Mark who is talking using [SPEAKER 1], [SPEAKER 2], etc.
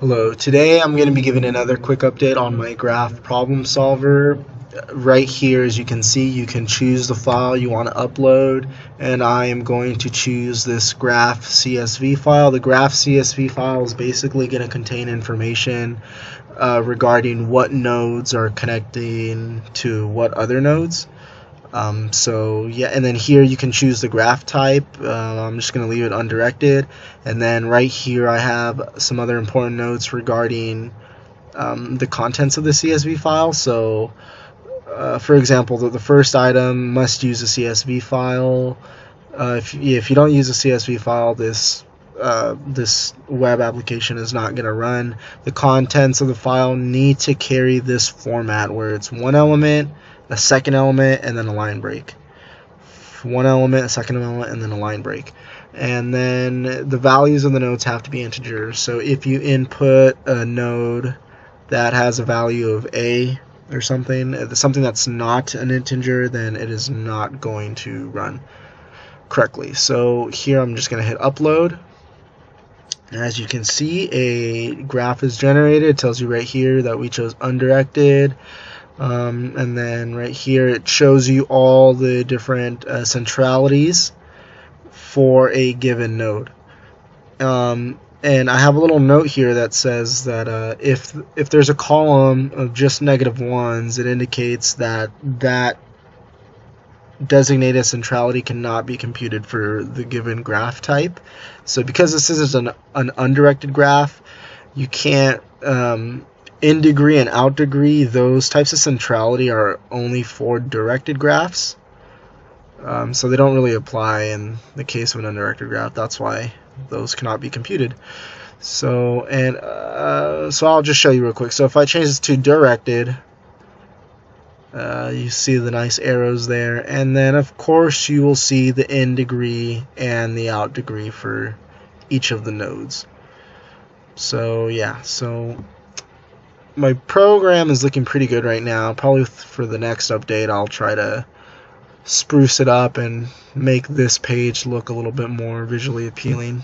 [SPEAKER 1] Hello, today I'm going to be giving another quick update on my graph problem solver. Right here, as you can see, you can choose the file you want to upload, and I am going to choose this graph CSV file. The graph CSV file is basically going to contain information regarding what nodes are connecting to what other nodes. So yeah, and then here you can choose the graph type. I'm just going to leave it undirected, and then right here I have some other important notes regarding the contents of the CSV file. So for example, the first item must use a CSV file. If you don't use a CSV file, this web application is not going to run. The contents of the file need to carry this format where it's one element, a second element, and then a line break. One element, a second element, and then a line break. And then the values of the nodes have to be integers. So if you input a node that has a value of a or something that's not an integer, then it is not going to run correctly. So here I'm just going to hit upload. As you can see, a graph is generated. It tells you right here that we chose undirected. And then right here it shows you all the different centralities for a given node. And I have a little note here that says that if there's a column of just -1s, it indicates that that designated centrality cannot be computed for the given graph type. So because this is an undirected graph, you can't in degree and out degree, those types of centrality are only for directed graphs. So they don't really apply in the case of an undirected graph. That's why those cannot be computed. So so I'll just show you real quick. So if I change this to directed, you see the nice arrows there, and then of course you will see the in degree and the out degree for each of the nodes. So yeah, so my program is looking pretty good right now. Probably for the next update I'll try to spruce it up and make this page look a little bit more visually appealing.